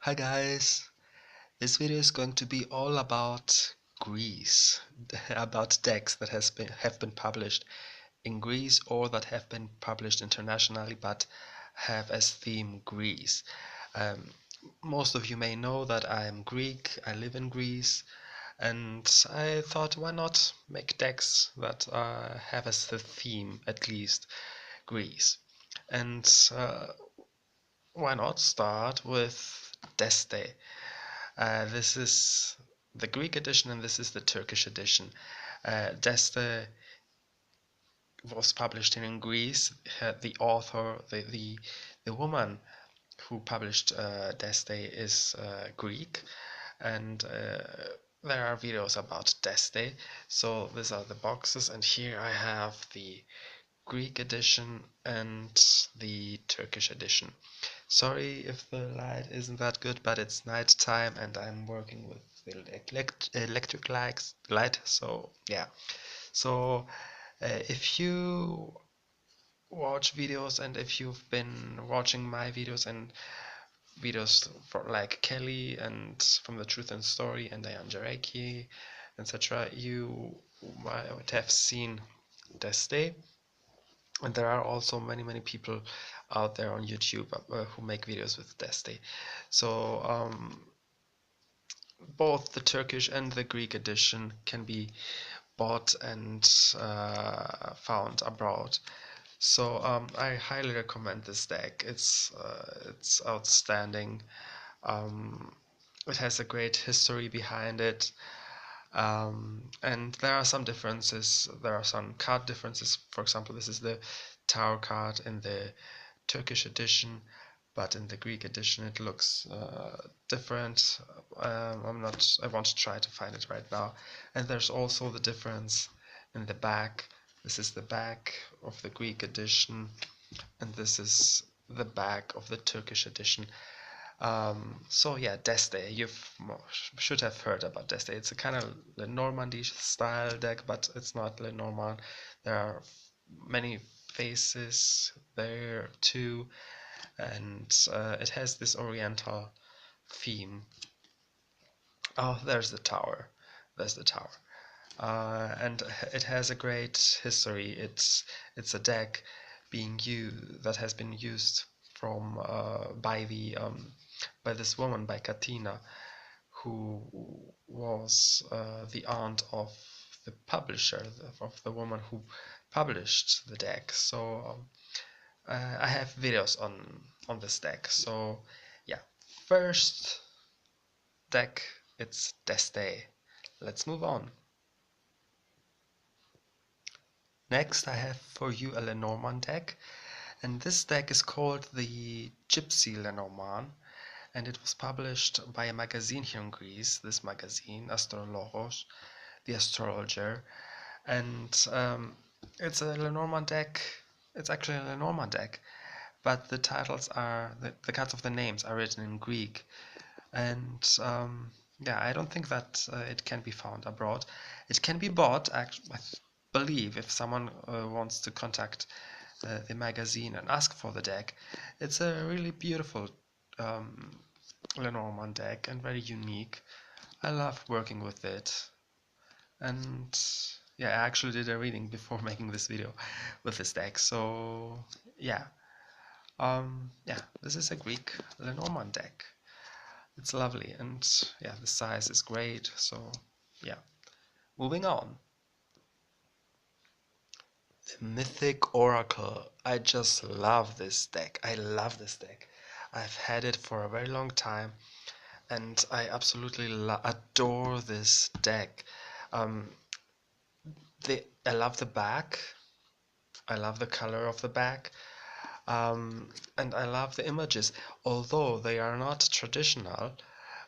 Hi guys, this video is going to be all about Greece, about decks that have been published in Greece or that have been published internationally but have as theme Greece. Um, Most of you may know that I am Greek, I live in Greece, and I thought why not make decks that have as the theme at least Greece. And why not start with Deste? This is the Greek edition and this is the Turkish edition. Desta was published in Greece. The author, the woman who published Deste is Greek, and there are videos about Deste. So these are the boxes, and here I have the Greek edition and the Turkish edition. Sorry if the light isn't that good, but it's night time and I'm working with the electric light. So yeah. So if you watch videos and if you've been watching my videos and videos for like Kelly and from the Truth and Story and Diane Jarecki, etc., you might have seen Deste. And there are also many people out there on YouTube who make videos with Deste. So both the Turkish and the Greek edition can be bought and found abroad. So I highly recommend this deck. It's outstanding. It has a great history behind it. And there are some differences. There are some card differences. For example, this is the Tower card in the Turkish edition, but in the Greek edition it looks different. I want to try to find it right now. And there's also the difference in the back. This is the back of the Greek edition, and this is the back of the Turkish edition. So yeah, Deste, you should have heard about Deste. It's a kind of Lenormand style deck, but it's not Lenormand. There are many faces there too, and it has this oriental theme. Oh, there's the tower. There's the tower. And it has a great history. It's a deck being used that has been used from by this woman, by Katina, who was the aunt of the publisher, of the woman who published the deck. So I have videos on this deck. So yeah, first deck, it's Deste. Let's move on. Next I have for you a Lenormand deck, and this deck is called the Gypsy Lenormand, and it was published by a magazine here in Greece, this magazine, Astrologos, the astrologer, and it's a Lenormand deck. It's actually a Lenormand deck, but the titles are, the cards of the names are written in Greek, and yeah, I don't think that it can be found abroad. It can be bought, actually, I believe, if someone wants to contact the magazine and ask for the deck. It's a really beautiful um, Lenormand deck and very unique. I love working with it, and yeah, I actually did a reading before making this video with this deck. So yeah, yeah, this is a Greek Lenormand deck. It's lovely, and yeah, the size is great. So yeah, moving on. The Mythic Oracle. I just love this deck. I love this deck. I've had it for a very long time, and I absolutely adore this deck. Um, I love the back. I love the color of the back. And I love the images, although they are not traditional.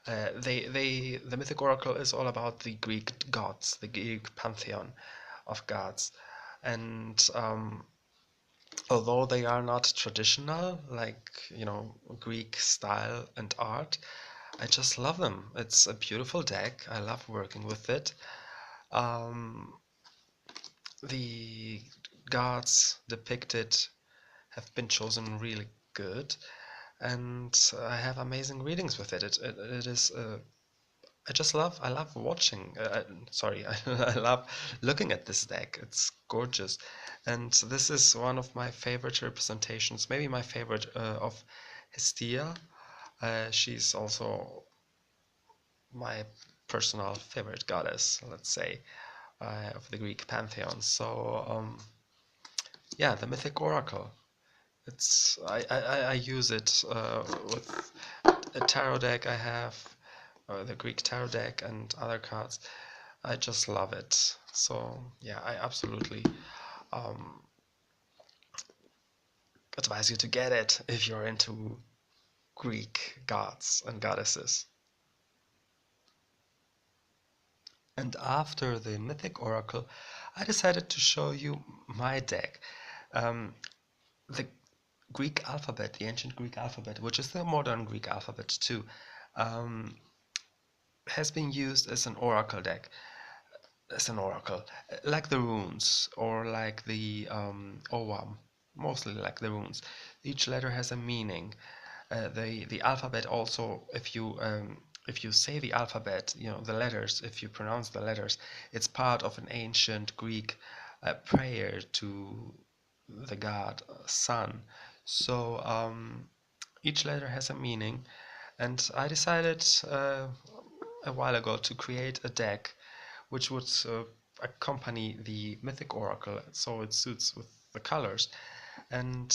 The Mythic Oracle is all about the Greek gods, the Greek pantheon of gods, and although they are not traditional, like Greek style and art, I just love them. It's a beautiful deck. I love working with it. Um, the gods depicted have been chosen really good. and I have amazing readings with it. It is I love watching. Sorry, I love looking at this deck. It's gorgeous, and this is one of my favorite representations. Maybe my favorite of Hestia. She's also my personal favorite goddess, let's say, of the Greek pantheon. So yeah, the Mythic Oracle. It's I use it with a tarot deck I have, the Greek tarot deck and other cards. I just love it. So yeah, I absolutely um, advise you to get it if you're into Greek gods and goddesses. And after the Mythic Oracle, I decided to show you my deck. The Greek alphabet, the ancient Greek alphabet, which is the modern Greek alphabet too, um, has been used as an oracle deck. As an oracle, like the runes or like the Owam, mostly like the runes. Each letter has a meaning. The alphabet also, if you say the alphabet, you know the letters. If you pronounce the letters, it's part of an ancient Greek prayer to the god Sun. So each letter has a meaning, and I decided a while ago to create a deck which would accompany the Mythic Oracle, so it suits with the colors. And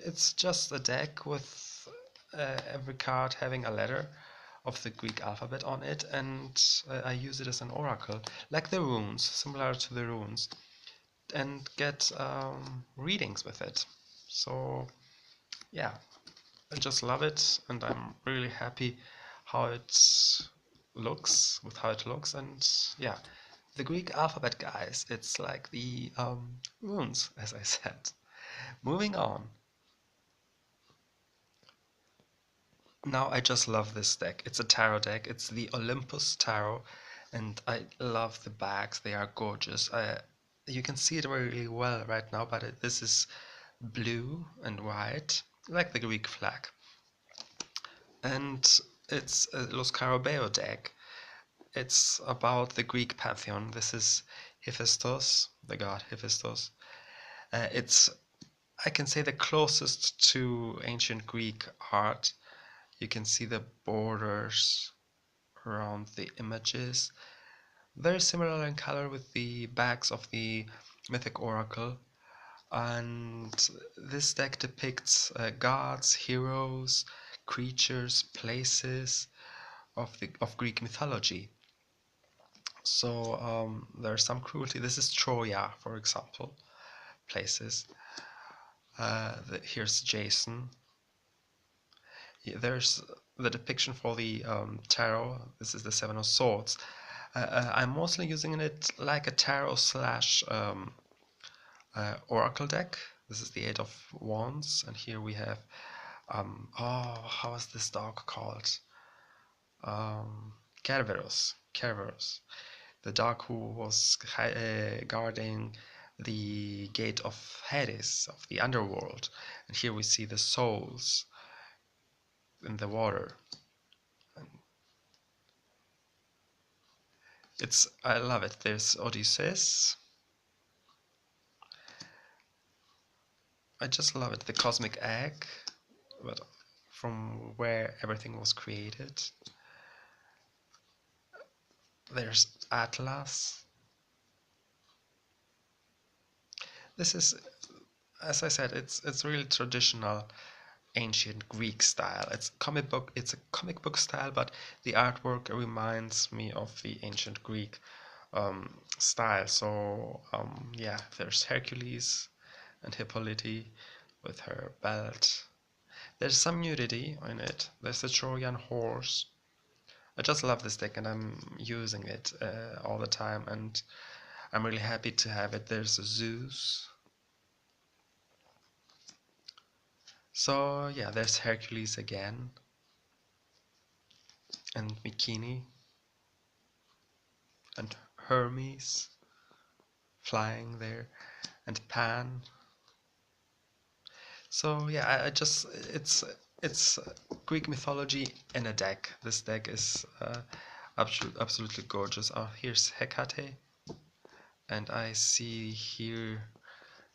it's just a deck with every card having a letter of the Greek alphabet on it, and I use it as an oracle, like the runes, similar to the runes, and get readings with it. So yeah, I just love it, and I'm really happy how it looks, with how it looks, and yeah, the Greek alphabet, guys, it's like the runes, as I said. Moving on. Now I just love this deck. It's a tarot deck. It's the Olympus Tarot, and I love the backs. They are gorgeous. You can see it really well right now, but this is blue and white, like the Greek flag. And it's a Los Carabeo deck. It's about the Greek pantheon. This is Hephaestus, the god Hephaestus. It's, I can say, the closest to ancient Greek art. You can see the borders around the images. Very similar in color with the backs of the Mythic Oracle. And this deck depicts gods, heroes, creatures, places of Greek mythology. So there's some cruelty. This is Troya, for example, places. Here's Jason. There's the depiction for the tarot. This is the Seven of Swords. I'm mostly using it like a tarot slash oracle deck. This is the Eight of Wands, and here we have how is this dog called? Kerberos. Kerberos, the dog who was guarding the gate of Hades, of the underworld. And here we see the souls in the water. I love it. There's Odysseus. I just love it. The cosmic egg, but from where everything was created. There's Atlas. This is, as I said, it's really traditional ancient Greek style. It's a comic book style, but the artwork reminds me of the ancient Greek style. So yeah, there's Hercules and Hippolyte with her belt. There's some nudity in it. There's a Trojan horse. I just love this deck, and I'm using it all the time, and I'm really happy to have it. There's Zeus. So yeah, there's Hercules again, and Mycenae, and Hermes flying there, and Pan. So yeah, I just it's Greek mythology in a deck. This deck is absolutely gorgeous. Oh, here's Hecate, and I see here,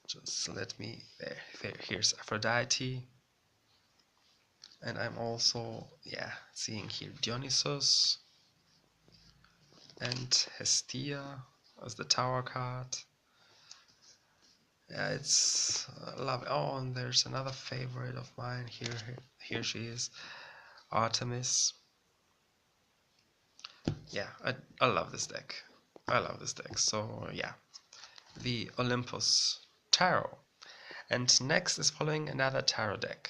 just let me, here's Aphrodite, and I'm also, yeah, seeing here Dionysus and Hestia as the Tower card. Yeah, it's lovely. Oh, and there's another favorite of mine. Here she is, Artemis. Yeah, I love this deck. I love this deck. So yeah, the Olympus Tarot. And next is following another tarot deck.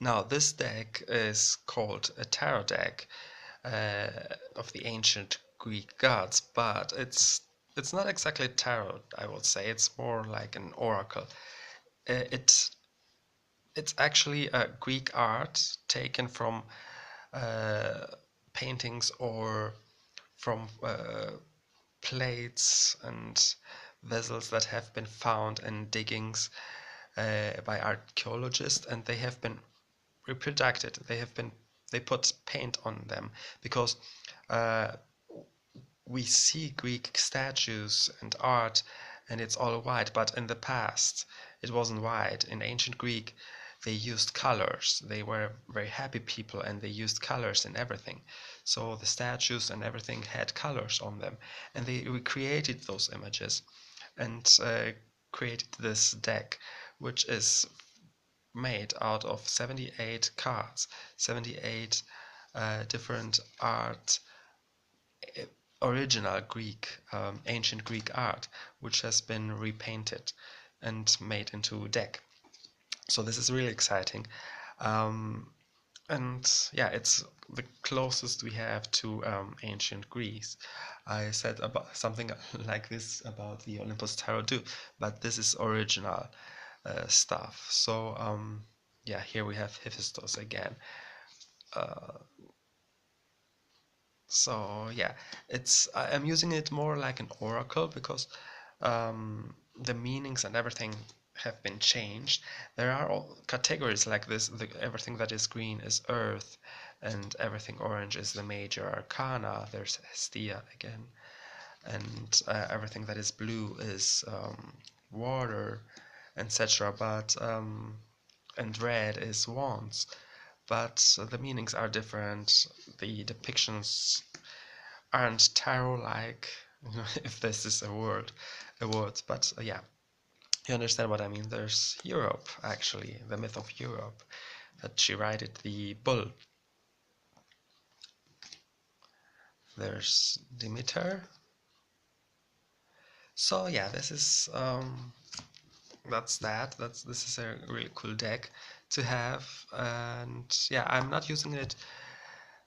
Now this deck is called a tarot deck of the ancient Greek gods, but it's not exactly tarot, I would say. It's more like an oracle. It's actually a Greek art taken from paintings or from plates and vessels that have been found in diggings by archaeologists, and they have been reproducted. They put paint on them because uh, we see Greek statues and art and it's all white, but in the past it wasn't white. In ancient Greek, they used colors. They were very happy people and they used colors in everything. So the statues and everything had colors on them, and they recreated those images and created this deck, which is made out of 78 cards, 78 different art, original Greek, ancient Greek art, which has been repainted and made into a deck. So this is really exciting. And yeah, it's the closest we have to ancient Greece. I said about something like this about the Olympus Tarot too, but this is original stuff. So yeah, here we have Hephaestus again. So yeah, I'm using it more like an oracle because the meanings and everything have been changed. There are all categories like this. Everything that is green is earth, and everything orange is the major arcana. There's Hestia again, and everything that is blue is water, etc. But and red is wands. But the meanings are different. The depictions aren't tarot-like, you know, if this is a word. But yeah, you understand what I mean. There's Europe, actually, the myth of Europe, that she righted the bull. There's Demeter. So yeah, this is this is a really cool deck to have, and yeah, I'm not using it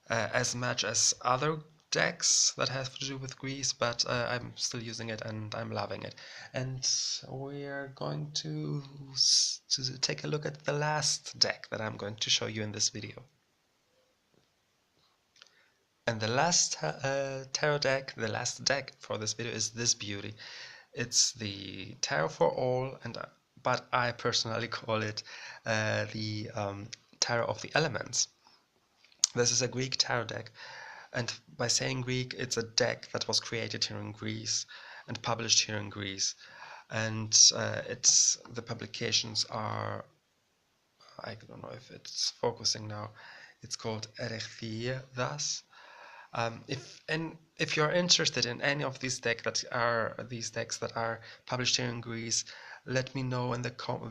as much as other decks that have to do with Greece, but I'm still using it and I'm loving it. And we're going to take a look at the last deck that I'm going to show you in this video. And the last tarot deck, the last deck for this video is this beauty. It's the Tarot for All, but I personally call it the Tarot of the Elements. This is a Greek tarot deck, and by saying Greek, it's a deck that was created here in Greece and published here in Greece. And the publications are, I don't know if it's focusing now, it's called Erechthie thus. If you're interested in any of these decks that are published here in Greece, let me know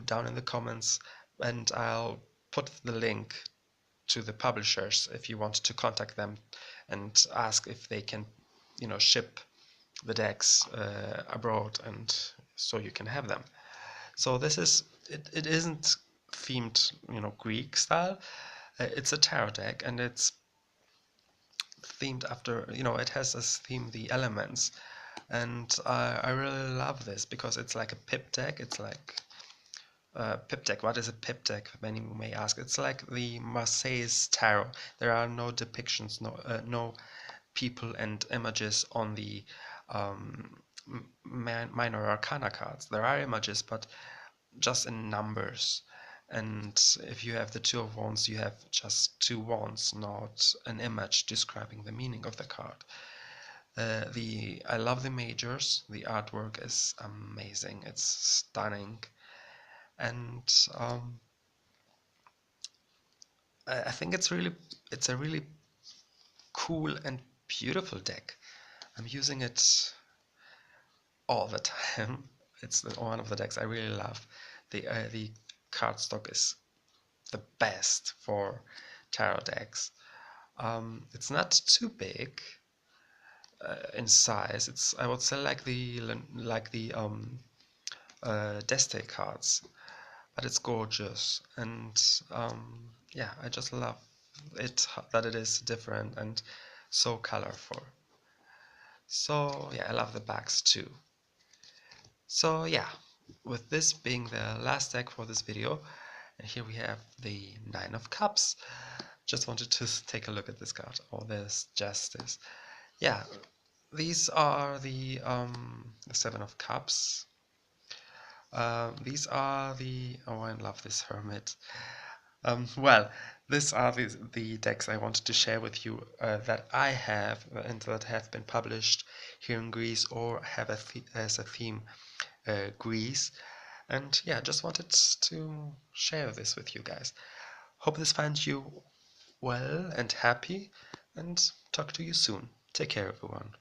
down in the comments, and I'll put the link to the publishers if you want to contact them and ask if they can, you know, ship the decks abroad, and so you can have them. So this is it isn't themed, you know, Greek style. It's a tarot deck, and it's themed after, you know, it has as theme the elements, and I really love this because it's like a pip deck. It's like pip deck. What is a pip deck? Many may ask. It's like the Marseille's tarot. There are no depictions, no people and images on the minor arcana cards. There are images, but just in numbers. And if you have the Two of Wands, you have just two wands, not an image describing the meaning of the card. I love the majors. The artwork is amazing. It's stunning, and I think it's a really cool and beautiful deck. I'm using it all the time. It's one of the decks I really love. The cardstock is the best for tarot decks. It's not too big in size. It's, I would say, like the Desta cards, but it's gorgeous, and yeah, I just love it that it is different and so colorful. So yeah, I love the backs too. So yeah, with this being the last deck for this video, and here we have the Nine of Cups. Just wanted to take a look at this card. Oh, there's Justice. Yeah, these are the Seven of Cups. These are the, oh, I love this Hermit. Well, these are the decks I wanted to share with you that I have and that have been published here in Greece or have as a theme Greece. And yeah, just wanted to share this with you guys. Hope this finds you well and happy, and talk to you soon. Take care, everyone.